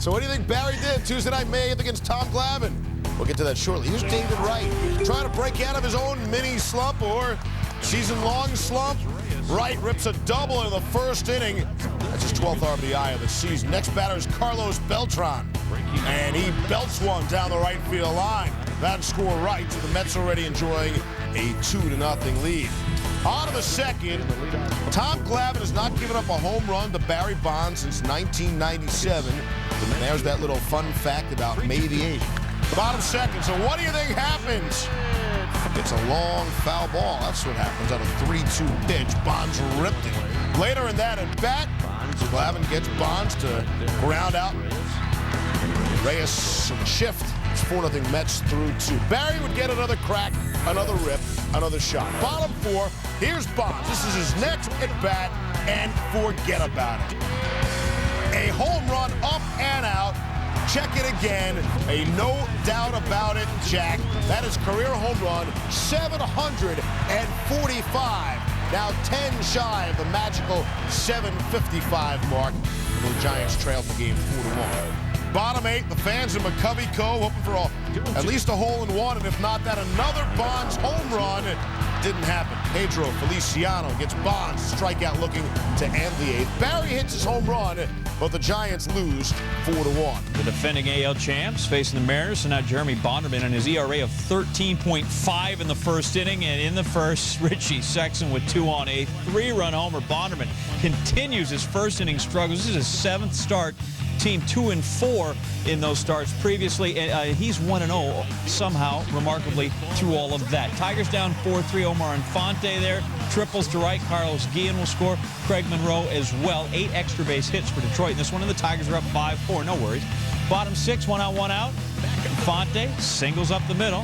So what do you think Barry did Tuesday night, May 8th against Tom Glavine? We'll get to that shortly. Here's David Wright trying to break out of his own mini slump or season-long slump. Wright rips a double in the first inning. That's his 12th RBI of the season. Next batter is Carlos Beltran, and he belts one down the right field line. That score right, so the Mets already enjoying a 2-0 lead. On to the second. Tom Glavine has not given up a home run to Barry Bonds since 1997. And there's that little fun fact about May the 8th. Bottom second. So what do you think happens? It's a long foul ball. That's what happens on a 3-2 pitch. Bonds ripped it. Later in that at bat, Glavine gets Bonds to ground out Reyes and shift. It's 4-0 Mets through 2. Barry would get another crack, another rip, another shot. Bottom 4, here's Bonds. This is his next at-bat, and forget about it. A home run up and out. Check it again. A no doubt about it, Jack. That is career home run 745. Now 10 shy of the magical 755 mark. The Giants trailed the game 4-1. Bottom 8, the fans in McCovey Cove hoping for at least a hole-in-one, and if not that, another Bonds home run. It didn't happen. Pedro Feliciano gets Bonds strikeout looking to end the 8th. Barry hits his home run, but the Giants lose 4-1. The defending AL champs facing the Mariners, and now Jeremy Bonderman and his ERA of 13.5 in the first inning. And in the first, Richie Sexson with 2 on, a 3-run homer. Bonderman continues his first inning struggles. This is his 7th start. Team 2-4 in those starts previously. He's 1-0 somehow, remarkably, through all of that. Tigers down 4-3. Omar Infante there. Triples to right. Carlos Guillen will score. Craig Monroe as well. 8 extra base hits for Detroit in this one, and the Tigers are up 5-4. No worries. Bottom 6, 1 out, 1 out. Infante singles up the middle.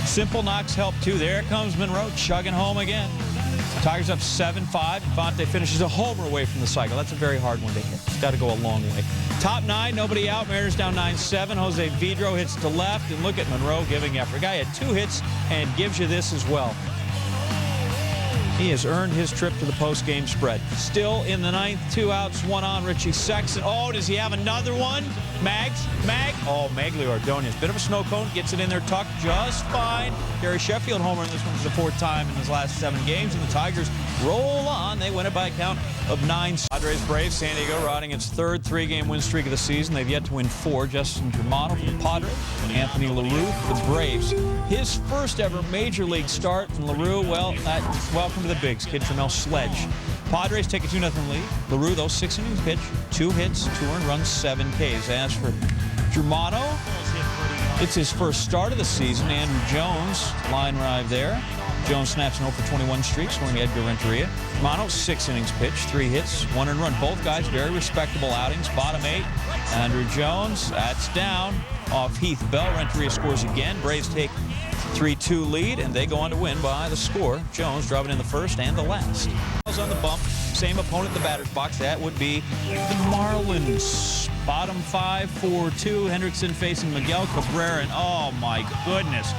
Simple knocks help too. There comes Monroe chugging home again. Tigers up 7-5. Infante finishes a homer away from the cycle. That's a very hard one to hit. It's got to go a long way. Top 9, nobody out. Mariners down 9-7. Jose Vidro hits to left, and look at Monroe giving effort. Guy had 2 hits and gives you this as well. He has earned his trip to the post-game spread. Still in the 9th, 2 outs, 1 on. Richie Sexson. Oh, does he have another one? Mag. Oh, Magglio Ordonez. Bit of a snow cone. Gets it in there tucked just fine. Gary Sheffield homer, and this one's the 4th time in his last 7 games. And the Tigers roll on. They win it by a count of 9. Padres Braves, San Diego riding its 3rd 3-game win streak of the season. They've yet to win 4. Justin Germano for the Padres. Anthony LaRue for the Braves. His first ever major league start. And LaRue, well, welcome to the bigs. Kid from El Sledge. Padres take a 2-0 lead. LaRue, though, 6 innings pitch, 2 hits, 2 earned runs, 7 Ks. As for Germano, it's his first start of the season. Andrew Jones, line drive there. Jones snaps an 0-for-21 streak, scoring Edgar Renteria. Germano, 6 innings pitched, 3 hits, 1 earned run. Both guys very respectable outings. Bottom 8, Andrew Jones, that's down off Heath Bell. Renteria scores again. Braves take 3-2 lead, and they go on to win by the score. Jones driving in the first and the last. On the bump, same opponent in the batter's box. That would be the Marlins. Bottom 5, 4-2. Hendrickson facing Miguel Cabrera, and oh my goodness.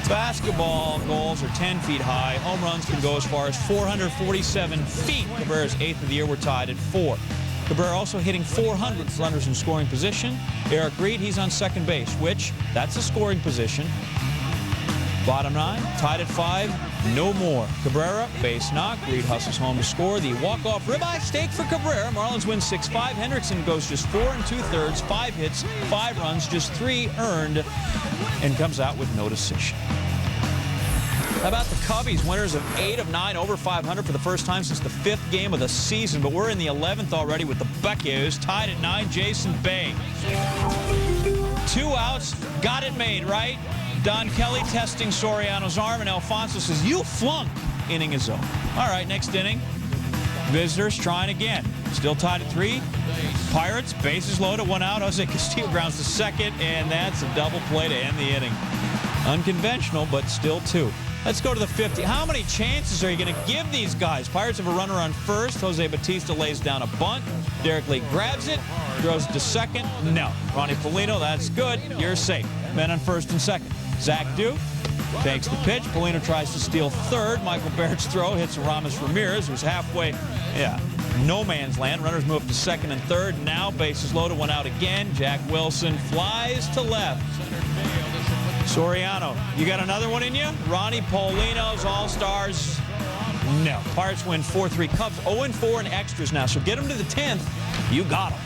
Basketball goals are 10 feet high. Home runs can go as far as 447 feet. Cabrera's 8th of the year. We're tied at 4. Cabrera also hitting 400 runners in scoring position. Eric Reed, he's on second base, which that's a scoring position. Bottom 9, tied at 5, no more. Cabrera, base knock. Reed hustles home to score. The walk-off ribeye steak for Cabrera. Marlins win 6-5. Hendrickson goes just 4 2/3, 5 hits, 5 runs, just 3 earned, and comes out with no decision. How about the Cubbies, winners of 8 of 9, over 500 for the first time since the 5th game of the season, but we're in the 11th already with the Buckeyes, tied at 9, Jason Bay. 2 outs, got it made, right? Don Kelly testing Soriano's arm, and Alfonso says, "You flunked." Inning is over. All right, next inning. Visitors trying again. Still tied at 3. Pirates, bases loaded, 1 out. Jose Castillo grounds to second, and that's a double play to end the inning. Unconventional, but still 2. Let's go to the 50. How many chances are you going to give these guys? Pirates have a runner on first. Jose Bautista lays down a bunt. Derek Lee grabs it, throws it to second. No. Ronnie Polino, that's good. You're safe. Men on first and second. Zach Duke takes the pitch. Polino tries to steal third. Michael Barrett's throw hits Aramis Ramirez, who's halfway. Yeah, no man's land. Runners move up to second and third. Now bases loaded, one out again. Jack Wilson flies to left. Soriano, you got another one in you? Ronnie Paulino's All-Stars. No. Pirates win 4-3. Cubs 0-4 in extras now. So get them to the 10th. You got them.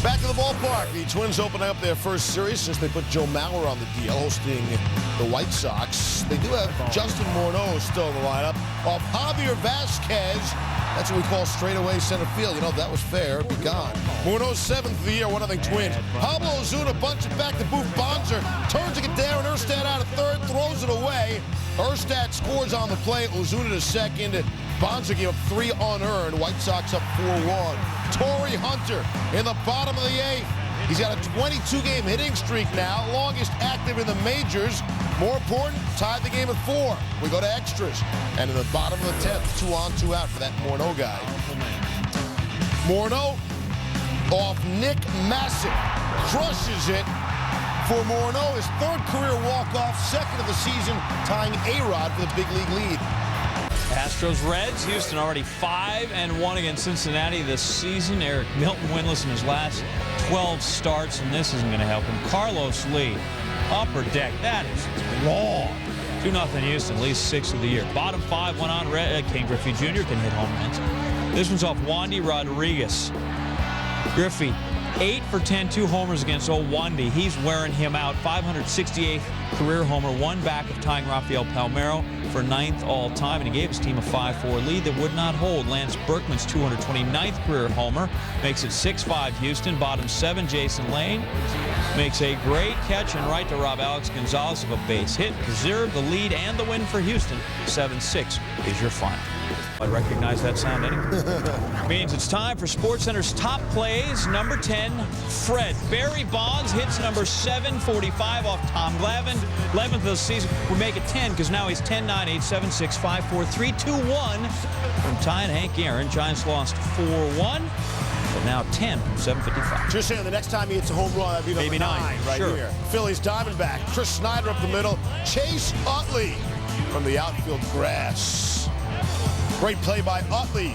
Back to the ballpark. The Twins open up their first series since they put Joe Mauer on the deal, hosting the White Sox. They do have Justin Morneau still in the lineup. Off Javier Vasquez, that's what we call straightaway center field. You know, that was fair. Be gone. Morneau's 7th of the year, 1-0 Twins. Pablo Ozuna bunches it back to Booth Bonser. Turns to get down. Erstad out of third, throws it away. Erstad scores on the play. Ozuna to second. Bonser gave up 3 unearned. White Sox up 4-1. Torrey Hunter in the bottom of the 8th. He's got a 22-game hitting streak now, longest active in the majors. More important, tied the game at 4. We go to extras. And in the bottom of the 10th, 2 on, 2 out for that Morneau guy. Morneau off Nick Massick. Crushes it for Morneau. His 3rd career walk-off, 2nd of the season, tying A-Rod for the big league lead. Astros Reds. Houston already 5-1 against Cincinnati this season. Eric Milton winless in his last 12 starts, and this isn't going to help him. Carlos Lee, upper deck. That is long. 2-0 Houston, least 6 of the year. Bottom 5 went on. Ken Griffey Jr. can hit home runs. This one's off Wandy Rodriguez. Griffey, 8 for 10, 2 homers against Wandy. He's wearing him out. 568th career homer, 1 back of tying Rafael Palmeiro for 9th all-time, and he gave his team a 5-4 lead that would not hold. Lance Berkman's 229th career homer makes it 6-5 Houston. Bottom 7, Jason Lane makes a great catch and right to rob Alex Gonzalez of a base hit. Preserve the lead and the win for Houston. 7-6 is your final. I recognize that sound anyway. Means it's time for SportsCenter's top plays. Number 10, Fred. Barry Bonds hits number 745 off Tom Glavine. 11th of the season. We make it 10 because now he's 10, 9, 8, 7, 6, 5, 4, 3, 2, 1 from Ty and Hank Aaron. Giants lost 4-1. But now 10 from 755. Just saying the next time he hits a home run, that'd be number Maybe 9 right sure. here. Phillies Diamondback. Chris Snyder up the middle. Chase Utley from the outfield grass. Great play by Utley.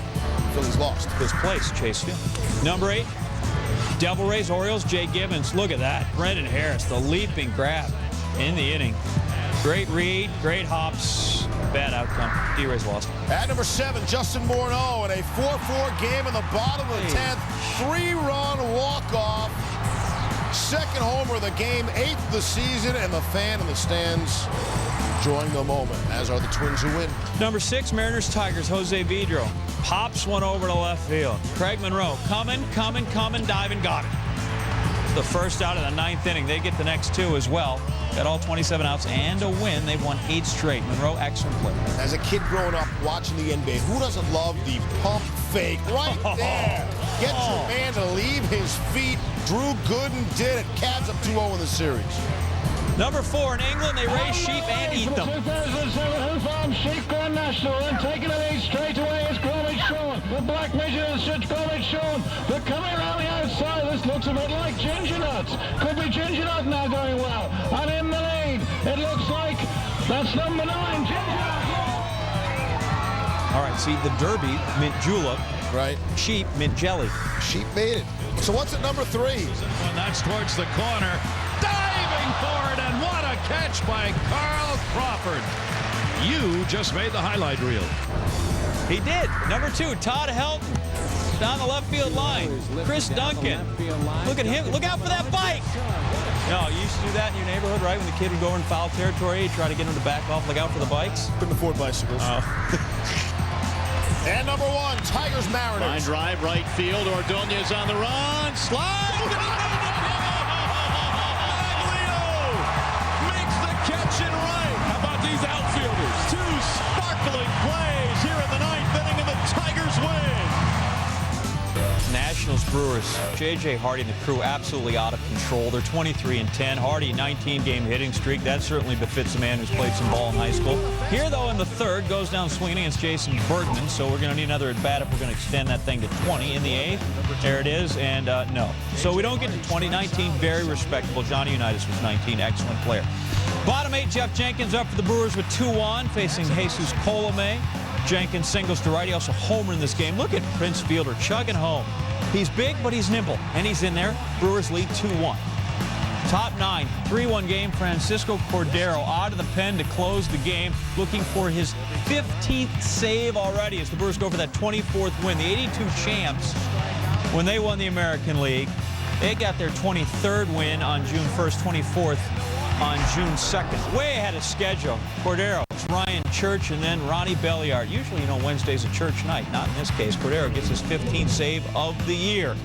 Phillies lost. His place, Chase Field. Number 8, Devil Rays, Orioles, Jay Gibbons. Look at that. Brendan Harris, the leaping grab in the inning. Great read, great hops. Bad outcome. D-Rays lost. At number 7, Justin Morneau in a 4-4 game in the bottom of the 10th. 3-run walk-off. 2nd homer of the game, 8th of the season, and the fan in the stands enjoying the moment, as are the Twins who win. Number 6, Mariners, Tigers, Jose Vidro. Pops one over to left field. Craig Monroe, coming, diving, got it. The first out of the 9th inning. They get the next 2 as well. Got all 27 outs and a win. They've won 8 straight. Monroe, excellent play. As a kid growing up watching the NBA, who doesn't love the pump fake right there? Get your man to leave his feet. Drew Gooden did it. Cavs up 2-0 in the series. Number 4 in England, they raise sheep and eat them. 2007 Who Farms Sheep Grand National, and taking the lead straight away is Gromit Sean. The black measure is Gromit Sean. They're coming around the outside. This looks a bit like Ginger Nuts. Could be Ginger Nut now going well. And in the lead, it looks like that's number 9, Ginger Nut. All right, see, the Derby, mint julep. Right. Sheep, mint jelly. Sheep made it. So what's at number 3? That's towards the corner. Diving for it, and what a catch by Carl Crawford. You just made the highlight reel. He did. Number 2, Todd Helton. Down the left field line. Chris Duncan. Look at him. Look out for that bike. No, you used to do that in your neighborhood, right? When the kid would go in foul territory, you try to get him to back off, look out for the bikes. Couldn't afford bicycles. And number 1, Tigers Mariners. Line drive, right field. Ordonez on the run. Slide. Baglio makes the catch and right. How about these outfielders? 2 sparkling plays here in the 9th inning, and the Tigers win. Nationals Brewers. J.J. Hardy and the crew absolutely out of control. They're 23-10. Hardy, 19-game hitting streak. That certainly befits a man who's played some ball in high school. Here, though, in the 3rd, goes down swinging against Jason Bergman. So we're going to need another at-bat if we're going to extend that thing to 20. In the 8th, there it is, and no. So we don't get to 2019. Very respectable. Johnny Unitas was 19. Excellent player. Bottom 8, Jeff Jenkins up for the Brewers with 2 on, facing Jesus Colome. Jenkins singles to right. He also homered in this game. Look at Prince Fielder chugging home. He's big, but he's nimble, and he's in there. Brewers lead 2-1. Top 9, 3-1 game. Francisco Cordero out of the pen to close the game, looking for his 15th save already as the Brewers go for that 24th win. The 82 champs, when they won the American League, they got their 23rd win on June 1st, 24th on June 2nd. Way ahead of schedule. Cordero, Ryan Church, and then Ronnie Belliard. Usually, you know, Wednesday's a church night. Not in this case. Cordero gets his 15th save of the year.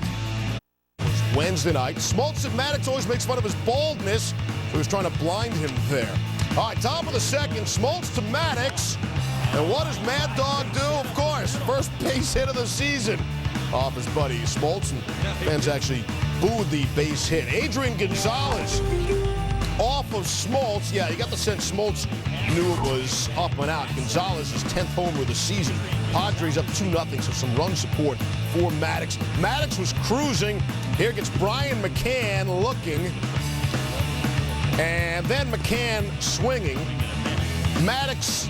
Wednesday night. Smoltz at Maddox always makes fun of his baldness. He was trying to blind him there. All right, top of the second, Smoltz to Maddox. And what does Mad Dog do? Of course, first base hit of the season off his buddy Smoltz. And fans actually booed the base hit. Adrian Gonzalez off of Smoltz. Yeah, you got the sense Smoltz knew it was up and out. Gonzalez's 10th homer of the season. Padres up 2-0, so some run support for Maddox. Maddox was cruising. Here gets Brian McCann looking. And then McCann swinging. Maddox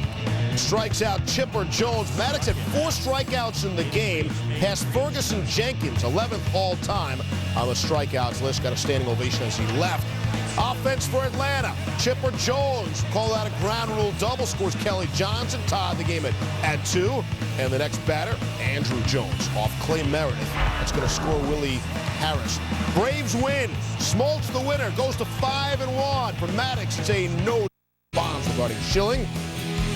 strikes out Chipper Jones. Maddox had 4 strikeouts in the game. Passed Ferguson Jenkins, 11th all-time on the strikeouts list. Got a standing ovation as he left. Offense for Atlanta. Chipper Jones called out a ground rule double. Scores Kelly Johnson. Tied the game at 2. And the next batter, Andrew Jones off Clay Meredith. That's going to score Willie Harris. Braves win. Smoltz the winner. Goes to 5-1. For Maddox, it's a no bombs regarding Schilling.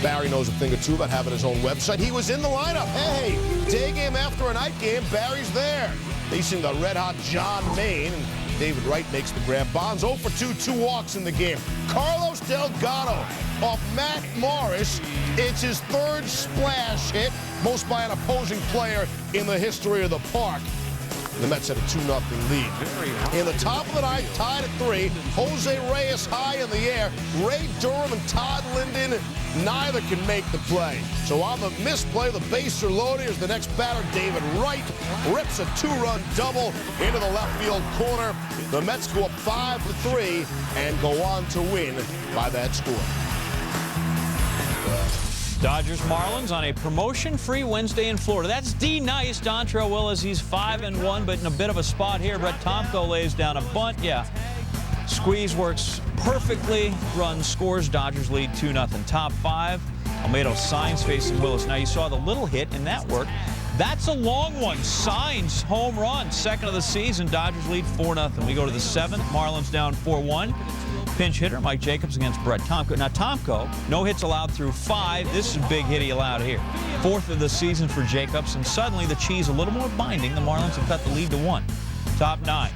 Barry knows a thing or two about having his own website. He was in the lineup. Hey, day game after a night game, Barry's there. Facing the red-hot John Maine. And David Wright makes the grab. Bonds 0 for 2, 2 walks in the game. Carlos Delgado off Matt Morris. It's his 3rd splash hit, most by an opposing player in the history of the park. The Mets had a 2-0 lead. In the top of the ninth, tied at 3. Jose Reyes high in the air. Ray Durham and Todd Linden, neither can make the play. So on the misplay, the bases are loaded as the next batter, David Wright, rips a 2-run double into the left field corner. The Mets go up 5-3 and go on to win by that score. Dodgers Marlins on a promotion-free Wednesday in Florida. That's D-nice. Dontrelle Willis, he's 5-1, but in a bit of a spot here. Brett Tomko lays down a bunt. Yeah, squeeze works perfectly. Run scores. Dodgers lead 2-0. Top 5. Almeida signs facing Willis. Now you saw the little hit, and that worked. That's a long one. Signs home run, 2nd of the season. Dodgers lead 4-0. We go to the 7th. Marlins down 4-1. Pinch hitter Mike Jacobs against Brett Tomko. Now Tomko, no hits allowed through 5. This is a big hit he allowed here. 4th of the season for Jacobs, and suddenly the cheese a little more binding. The Marlins have cut the lead to 1. Top 9.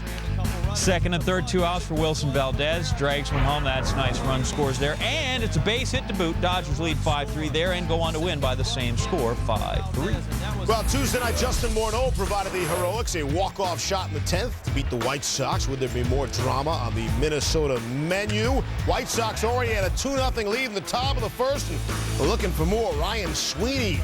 2nd and 3rd, 2 outs for Wilson Valdez. Drags one home. That's nice. Run scores there. And it's a base hit to boot. Dodgers lead 5-3 there and go on to win by the same score, 5-3. Well, Tuesday night, Justin Morneau provided the heroics, a walk-off shot in the 10th to beat the White Sox. Would there be more drama on the Minnesota menu? White Sox already had a 2-0 lead in the top of the 1st. And looking for more. Ryan Sweeney,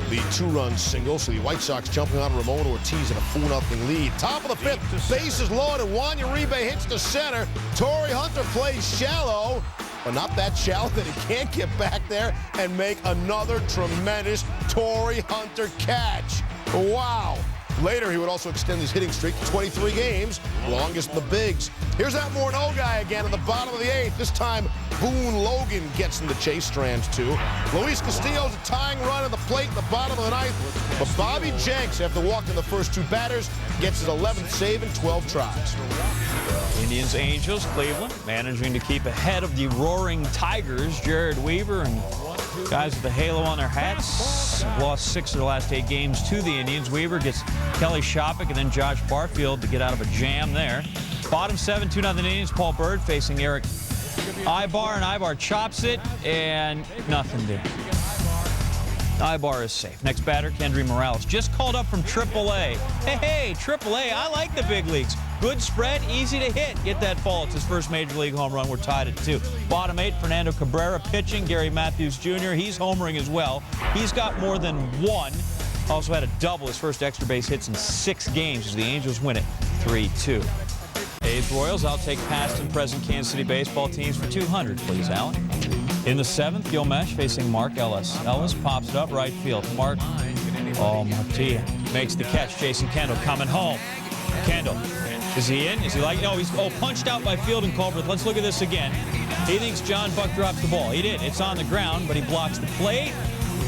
the 2-run single. So the White Sox jumping on Ramon Ortiz in a 4-0 lead. Top of the 5th, bases loaded. Juan Uribe hits to center. Torrey Hunter plays shallow, but not that shallow that he can't get back there and make another tremendous Torrey Hunter catch. Wow. Later, he would also extend his hitting streak to 23 games, longest in the bigs. Here's that Morneau guy again in the bottom of the 8th. This time, Boone Logan gets in the chase strands, too. Luis Castillo's a tying run at the plate in the bottom of the 9th. But Bobby Jenks, after walking the first 2 batters, gets his 11th save in 12 tries. Indians, Angels, Cleveland, managing to keep ahead of the Roaring Tigers. Jared Weaver and guys with the halo on their hats have lost 6 of their last 8 games to the Indians. Weaver gets Kelly Shoppick and then Josh Barfield to get out of a jam there. Bottom 7, 2-0 Indians. Paul Bird facing Eric Ibar, and Ibar chops it, and nothing there. Ibar is safe. Next batter, Kendry Morales, just called up from AAA. Hey, AAA, I like the big leagues. Good spread, easy to hit. Get that ball. It's his first major league home run. We're tied at 2. Bottom 8, Fernando Cabrera pitching. Gary Matthews Jr., he's homering as well. He's got more than 1. Also had a double, his first extra base hits in 6 games as the Angels win it 3-2. A's Royals, I'll take past and present Kansas City baseball teams for 200, please, Alan. In the 7th, Gilmesh facing Mark Ellis. Ellis pops it up right field. Mark, Marti makes the catch. Jason Kendall coming home. Kendall, is he in? Is he like, no, he's punched out by Field and Culver. Let's look at this again. He thinks John Buck dropped the ball. He did. It's on the ground, but he blocks the plate,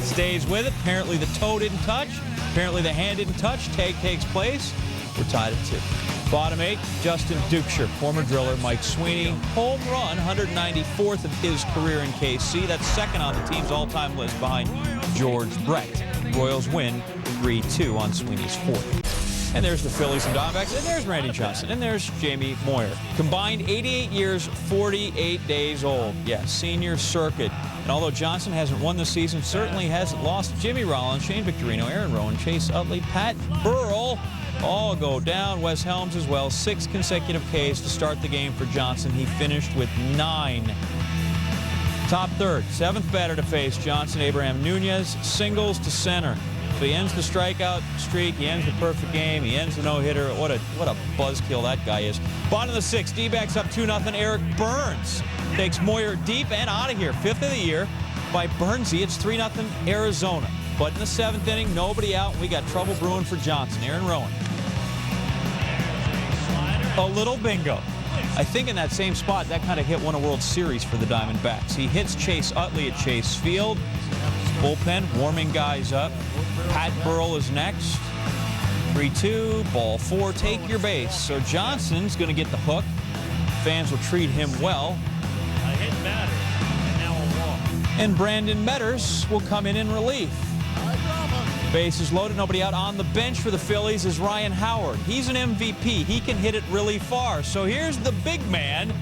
stays with it. Apparently the toe didn't touch. Apparently the hand didn't touch. Tag takes place. We're tied at 2. Bottom 8, Justin Dukeshire, former driller Mike Sweeney. Home run, 194th of his career in KC. That's second on the team's all-time list behind George Brett. Royals win 3-2 on Sweeney's 4th. And there's the Phillies and Diamondbacks, and there's Randy Johnson, and there's Jamie Moyer. Combined 88 years, 48 days old. Yeah, senior circuit. And although Johnson hasn't won this season, certainly hasn't lost. Jimmy Rollins, Shane Victorino, Aaron Rowan, Chase Utley, Pat Burrell all go down. Wes Helms as well. 6 consecutive Ks to start the game for Johnson. He finished with 9. Top third, 7th batter to face Johnson, Abraham Nunez, singles to center. So he ends the strikeout streak, he ends the perfect game, he ends the no-hitter. What a buzzkill that guy is. Bottom of the 6th, D-backs up 2-0. Eric Burns takes Moyer deep and out of here. 5th of the year by Burnsy. It's 3-0 Arizona. But in the 7th inning, nobody out, and we got trouble brewing for Johnson. Aaron Rowan. A little bingo. I think in that same spot, that kind of hit one a World Series for the Diamondbacks. He hits Chase Utley at Chase Field. Bullpen warming guys up. Pat Burrell is next. 3-2, ball 4, take your base. So Johnson's going to get the hook. Fans will treat him well. A hit batter, and now a walk. And Brandon Metters will come in relief. Bases loaded, nobody out. On the bench for the Phillies is Ryan Howard. He's an MVP. He can hit it really far. So here's the big man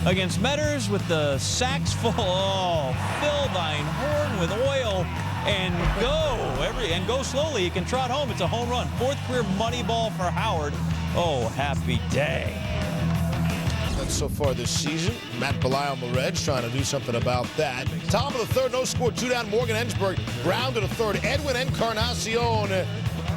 against Metters with the sacks full. Oh, fill thine horn with oil and go. And go slowly. You can trot home. It's a home run. 4th career money ball for Howard. Oh, happy day. That's so far this season. Matt Belay on the Reds trying to do something about that. Top of the 3rd, no score, 2 down. Morgan Ensberg grounded a 3rd. Edwin Encarnacion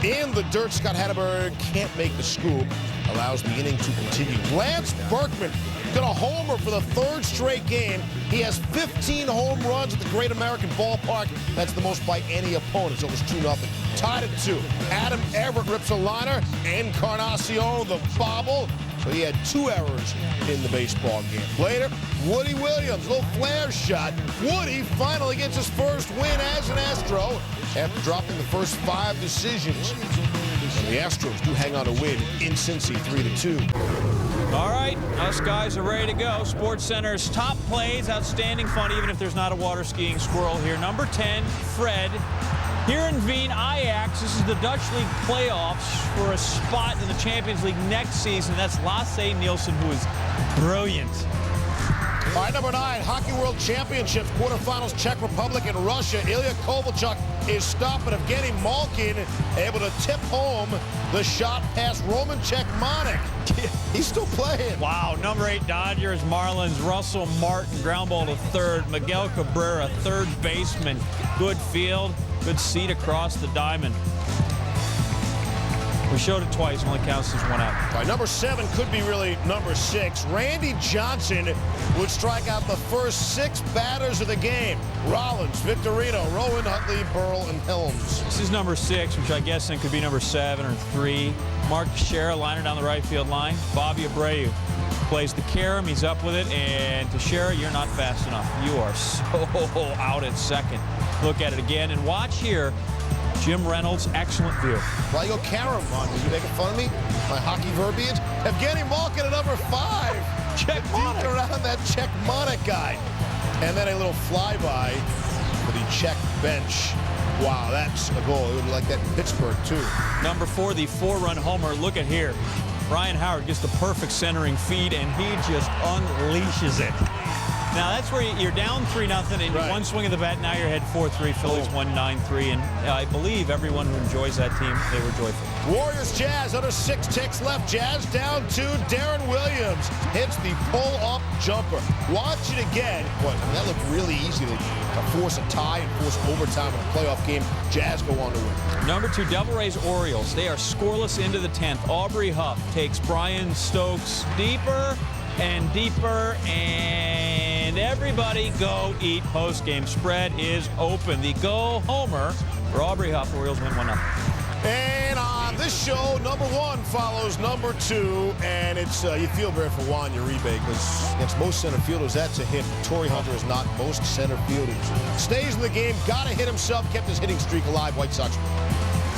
in the dirt. Scott Hatteberg can't make the scoop. Allows the inning to continue. Lance Berkman got a homer for the 3rd straight game. He has 15 home runs at the Great American Ballpark. That's the most by any opponent. So it was 2-0. Tied at 2. Adam Everett rips a liner. Encarnacion, the bobble. So he had 2 errors in the baseball game. Later, Woody Williams, little flare shot. Woody finally gets his first win as an Astro after dropping the first 5 decisions. And the Astros do hang on to win in Cincy 3-2. All right, us guys are ready to go. Sports Center's top plays, outstanding fun, even if there's not a water skiing squirrel here. Number 10, Fred. Here in Veen, Ajax, this is the Dutch League playoffs for a spot in the Champions League next season. That's Lasse Nielsen, who is brilliant. All right, number 9, Hockey World Championships, quarterfinals, Czech Republic and Russia. Ilya Kovalchuk is stopped, but Evgeny Malkin able to tip home the shot past Roman Cechmanek. He's still playing. Wow, number 8, Dodgers, Marlins, Russell Martin, ground ball to 3rd. Miguel Cabrera, 3rd baseman. Good field, good seat across the diamond. We showed it twice, only counts as 1 out. All right, number 7 could be really number 6. Randy Johnson would strike out the first 6 batters of the game. Rollins, Victorino, Rowan, Utley, Burrell, and Helms. This is number 6, which I guess then could be number 7 or 3. Mark Teixeira, liner down the right field line. Bobby Abreu plays the carom. He's up with it. And Teixeira, you're not fast enough. You are so out at second. Look at it again. And watch here. Jim Reynolds, excellent view. Why you go carom on? Are you making fun of me? My hockey verbiage? Evgeny Malkin at number 5. Cechmanek. Deep around that Cechmanek guy. And then a little flyby for the Czech bench. Wow, that's a goal. It would be like that in Pittsburgh, too. Number 4, the 4-run homer. Look at here. Ryan Howard gets the perfect centering feed, and he just unleashes it. Now, that's where you're down 3-0, and Right. one swing of the bat, now you're ahead 4-3. Phillies won 9-3, and I believe everyone who enjoys that team, they were joyful. Warriors Jazz under 6 ticks left. Jazz down 2. Darren Williams hits the pull-up jumper. Watch it again. Boy, that looked really easy to force a tie and force overtime in a playoff game. Jazz go on to win. Number 2, Devil Rays Orioles. They are scoreless into the 10th. Aubrey Huff takes Brian Stokes deeper and deeper, and And everybody go eat postgame. Spread is open. The go homer for Aubrey Huff. Orioles win 1-0. And on this show, number 1 follows number 2, and it's you feel bad for Juan Uribe because against most center fielders, that's a hit. Torrey Hunter is not most center fielders. Stays in the game, got to hit himself, kept his hitting streak alive. White Sox.